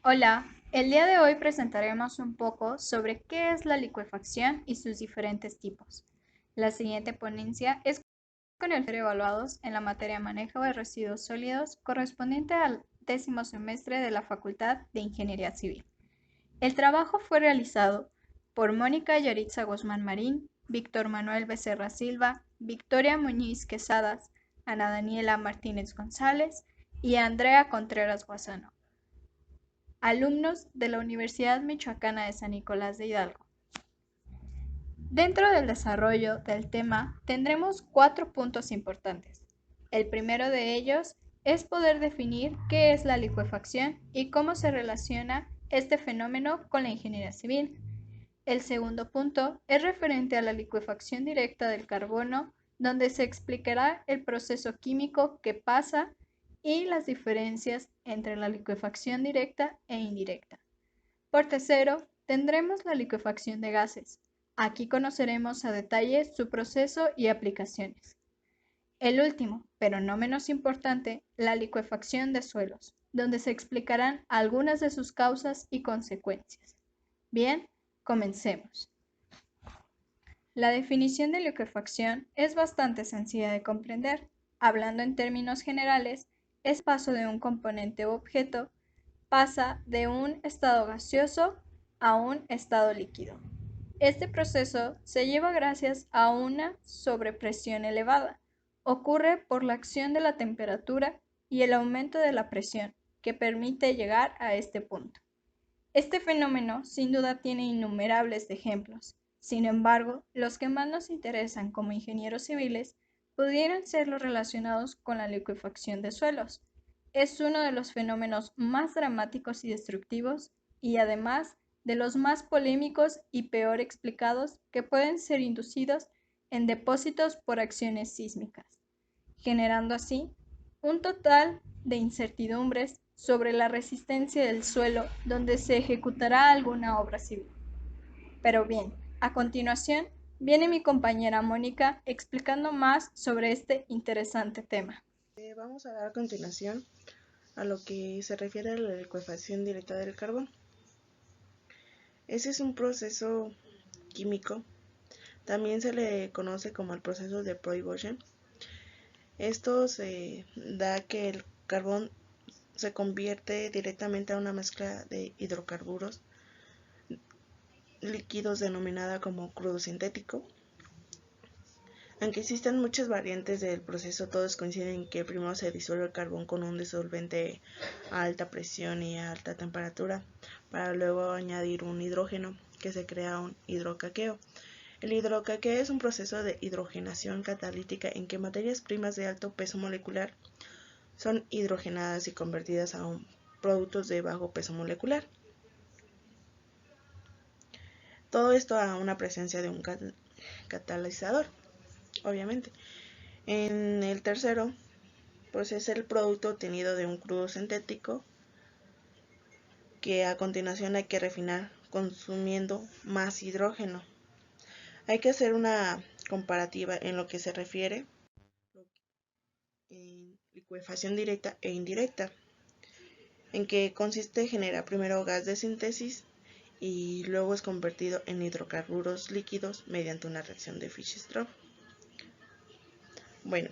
Hola, el día de hoy presentaremos un poco sobre qué es la licuefacción y sus diferentes tipos. La siguiente ponencia es con el ser evaluados en la materia Manejo de Residuos Sólidos correspondiente al 10º semestre de la Facultad de Ingeniería Civil. El trabajo fue realizado por Mónica Yaritza Guzmán Marín, Víctor Manuel Becerra Silva, Victoria Muñiz Quesadas, Ana Daniela Martínez González y Andrea Contreras Guasano, alumnos de la Universidad Michoacana de San Nicolás de Hidalgo. Dentro del desarrollo del tema tendremos 4 puntos importantes. El primero de ellos es poder definir qué es la licuefacción y cómo se relaciona este fenómeno con la ingeniería civil. El segundo punto es referente a la licuefacción directa del carbono, donde se explicará el proceso químico que pasa y las diferencias entre la licuefacción directa e indirecta. Por tercero, tendremos la licuefacción de gases. Aquí conoceremos a detalle su proceso y aplicaciones. El último, pero no menos importante, la licuefacción de suelos, donde se explicarán algunas de sus causas y consecuencias. Bien, comencemos. La definición de licuefacción es bastante sencilla de comprender. Hablando en términos generales, es paso de un componente u objeto, pasa de un estado gaseoso a un estado líquido. Este proceso se lleva gracias a una sobrepresión elevada. Ocurre por la acción de la temperatura y el aumento de la presión, que permite llegar a este punto. Este fenómeno sin duda tiene innumerables ejemplos. Sin embargo, los que más nos interesan como ingenieros civiles pudieran ser los relacionados con la licuefacción de suelos. Es uno de los fenómenos más dramáticos y destructivos y además de los más polémicos y peor explicados que pueden ser inducidos en depósitos por acciones sísmicas, generando así un total de incertidumbres sobre la resistencia del suelo donde se ejecutará alguna obra civil. Pero bien, a continuación viene mi compañera Mónica explicando más sobre este interesante tema. Vamos a dar a continuación a lo que se refiere a la licuefacción directa del carbón. Ese es un proceso químico, también se le conoce como el proceso de Proy-Boschen. Esto se da que el carbón se convierte directamente a una mezcla de hidrocarburos líquidos denominada como crudo sintético. Aunque existen muchas variantes del proceso, todos coinciden en que primero se disuelve el carbón con un disolvente a alta presión y a alta temperatura, para luego añadir un hidrógeno, que se crea un hidrocaqueo. El hidrocaqueo es un proceso de hidrogenación catalítica en que materias primas de alto peso molecular son hidrogenadas y convertidas a productos de bajo peso molecular. Todo esto a una presencia de un catalizador, obviamente. En el tercero, pues es el producto obtenido de un crudo sintético que a continuación hay que refinar consumiendo más hidrógeno. Hay que hacer una comparativa en lo que se refiere en licuefacción directa e indirecta, en que consiste generar primero gas de síntesis y luego es convertido en hidrocarburos líquidos mediante una reacción de Fischer-Tropsch. Bueno,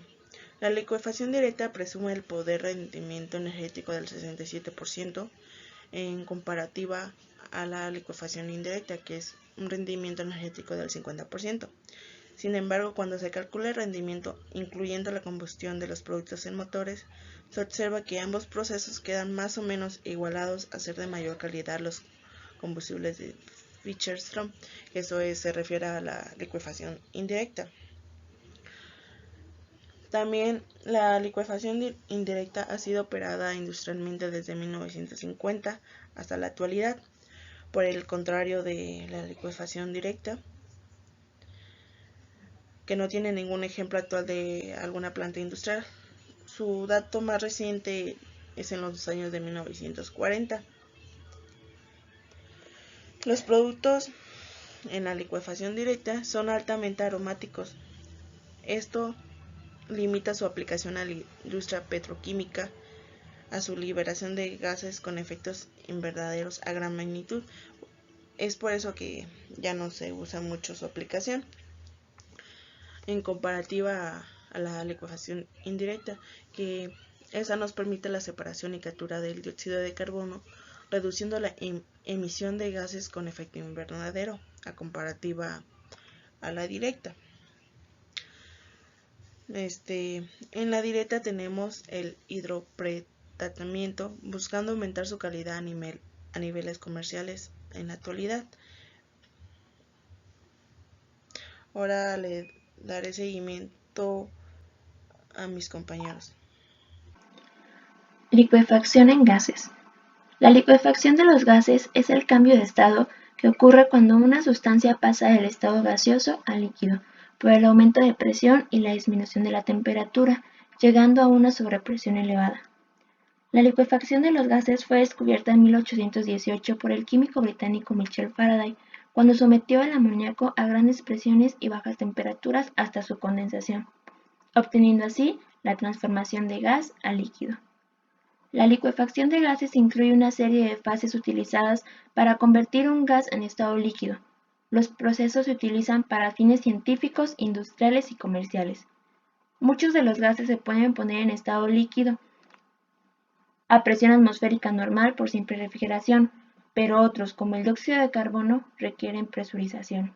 la licuefacción directa presume el poder rendimiento energético del 67% en comparativa a la licuefacción indirecta, que es un rendimiento energético del 50%. Sin embargo, cuando se calcula el rendimiento, incluyendo la combustión de los productos en motores, se observa que ambos procesos quedan más o menos igualados a ser de mayor calidad los combustibles de Fischer-Tropsch, que eso se refiere a la licuefacción indirecta. También la licuefacción indirecta ha sido operada industrialmente desde 1950 hasta la actualidad, por el contrario de la licuefacción directa, que no tiene ningún ejemplo actual de alguna planta industrial. Su dato más reciente es en los años de 1940. Los productos en la licuefacción directa son altamente aromáticos. Esto limita su aplicación a la industria petroquímica, a su liberación de gases con efectos invernaderos a gran magnitud. Es por eso que ya no se usa mucho su aplicación en comparativa a la licuefacción indirecta, que esa nos permite la separación y captura del dióxido de carbono, reduciendo la emisión de gases con efecto invernadero a comparativa a la directa. En la directa tenemos el hidropretratamiento, buscando aumentar su calidad a niveles comerciales en la actualidad. Ahora le daré seguimiento a mis compañeros. Licuefacción en gases. La licuefacción de los gases es el cambio de estado que ocurre cuando una sustancia pasa del estado gaseoso a líquido, por el aumento de presión y la disminución de la temperatura, llegando a una sobrepresión elevada. La licuefacción de los gases fue descubierta en 1818 por el químico británico Michael Faraday, cuando sometió el amoníaco a grandes presiones y bajas temperaturas hasta su condensación, obteniendo así la transformación de gas a líquido. La licuefacción de gases incluye una serie de fases utilizadas para convertir un gas en estado líquido. Los procesos se utilizan para fines científicos, industriales y comerciales. Muchos de los gases se pueden poner en estado líquido a presión atmosférica normal por simple refrigeración, pero otros, como el dióxido de carbono, requieren presurización.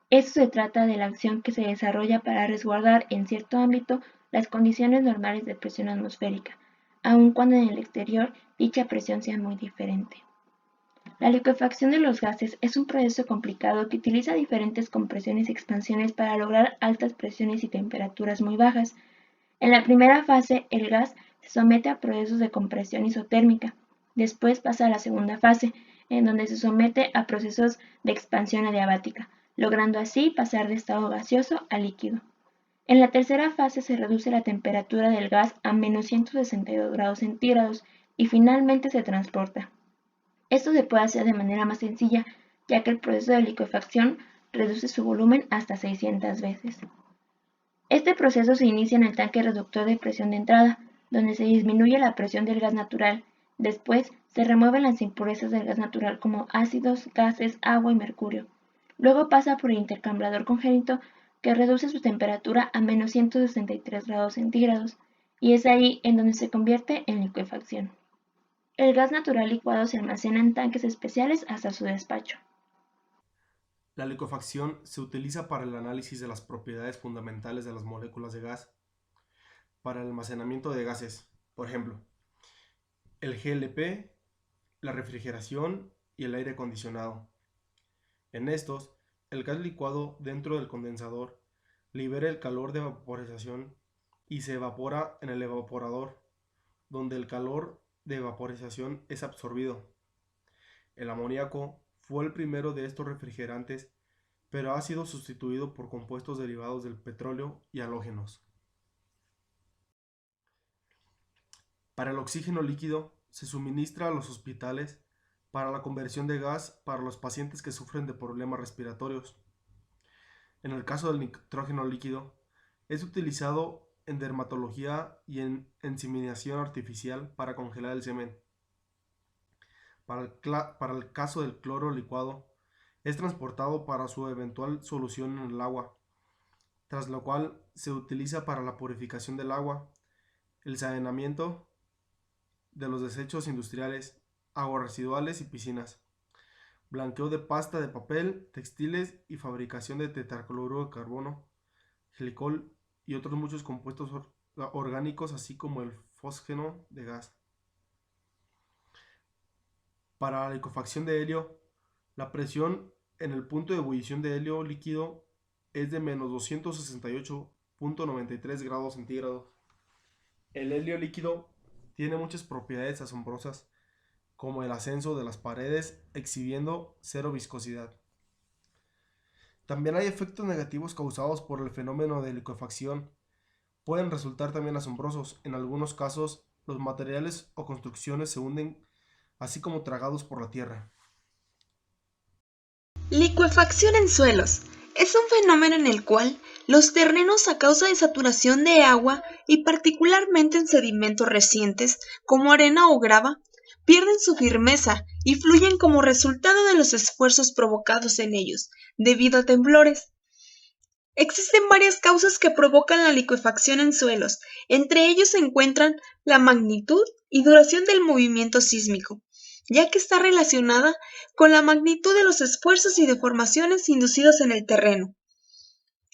Esto se trata de la acción que se desarrolla para resguardar en cierto ámbito las condiciones normales de presión atmosférica, aun cuando en el exterior dicha presión sea muy diferente. La licuefacción de los gases es un proceso complicado que utiliza diferentes compresiones y expansiones para lograr altas presiones y temperaturas muy bajas. En la primera fase, el gas se somete a procesos de compresión isotérmica. Después pasa a la segunda fase, en donde se somete a procesos de expansión adiabática, logrando así pasar de estado gaseoso a líquido. En la tercera fase se reduce la temperatura del gas a menos 162 grados centígrados y finalmente se transporta. Esto se puede hacer de manera más sencilla, ya que el proceso de licuefacción reduce su volumen hasta 600 veces. Este proceso se inicia en el tanque reductor de presión de entrada, donde se disminuye la presión del gas natural. Después se remueven las impurezas del gas natural como ácidos, gases, agua y mercurio. Luego pasa por el intercambiador congénito, que reduce su temperatura a menos 163 grados centígrados, y es ahí en donde se convierte en licuefacción. El gas natural licuado se almacena en tanques especiales hasta su despacho. La licuefacción se utiliza para el análisis de las propiedades fundamentales de las moléculas de gas, para el almacenamiento de gases, por ejemplo, el GLP, la refrigeración y el aire acondicionado. En estos, el gas licuado dentro del condensador libera el calor de vaporización y se evapora en el evaporador, donde el calor de vaporización es absorbido. El amoníaco fue el primero de estos refrigerantes, pero ha sido sustituido por compuestos derivados del petróleo y halógenos. Para el oxígeno líquido se suministra a los hospitales para la conversión de gas para los pacientes que sufren de problemas respiratorios. En el caso del nitrógeno líquido, es utilizado en dermatología y en inseminación artificial para congelar el semen. Para el caso del cloro licuado, es transportado para su eventual solución en el agua, tras lo cual se utiliza para la purificación del agua, el saneamiento de los desechos industriales, aguas residuales y piscinas, blanqueo de pasta de papel, textiles y fabricación de tetracloruro de carbono, glicol y otros muchos compuestos orgánicos, así como el fósgeno de gas. Para la licuefacción de helio, la presión en el punto de ebullición de helio líquido es de menos 268.93 grados centígrados. El helio líquido tiene muchas propiedades asombrosas, como el ascenso de las paredes exhibiendo cero viscosidad. También hay efectos negativos causados por el fenómeno de licuefacción. Pueden resultar también asombrosos. En algunos casos, los materiales o construcciones se hunden, así como tragados por la tierra. Licuefacción en suelos. Es un fenómeno en el cual los terrenos, a causa de saturación de agua y particularmente en sedimentos recientes como arena o grava, pierden su firmeza y fluyen como resultado de los esfuerzos provocados en ellos, debido a temblores. Existen varias causas que provocan la licuefacción en suelos. Entre ellos se encuentran la magnitud y duración del movimiento sísmico, ya que está relacionada con la magnitud de los esfuerzos y deformaciones inducidos en el terreno.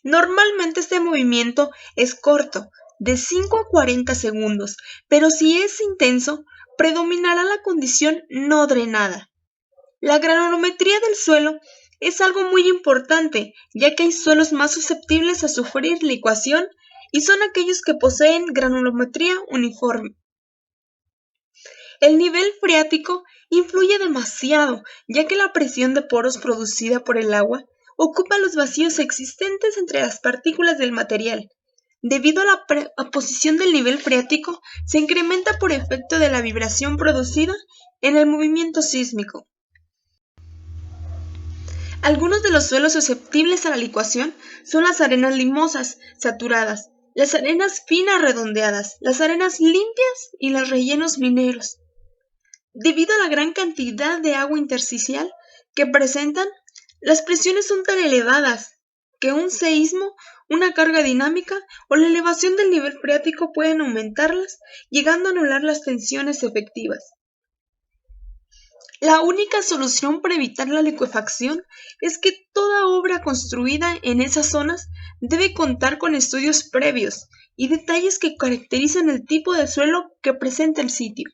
Normalmente este movimiento es corto, de 5 a 40 segundos, pero si es intenso, predominará la condición no drenada. La granulometría del suelo es algo muy importante, ya que hay suelos más susceptibles a sufrir licuación y son aquellos que poseen granulometría uniforme. El nivel freático influye demasiado, ya que la presión de poros producida por el agua ocupa los vacíos existentes entre las partículas del material. Debido a la posición del nivel freático, se incrementa por efecto de la vibración producida en el movimiento sísmico. Algunos de los suelos susceptibles a la licuación son las arenas limosas, saturadas, las arenas finas redondeadas, las arenas limpias y los rellenos mineros. Debido a la gran cantidad de agua intersticial que presentan, las presiones son tan elevadas que un seísmo, una carga dinámica o la elevación del nivel freático pueden aumentarlas, llegando a anular las tensiones efectivas. La única solución para evitar la licuefacción es que toda obra construida en esas zonas debe contar con estudios previos y detalles que caracterizan el tipo de suelo que presenta el sitio.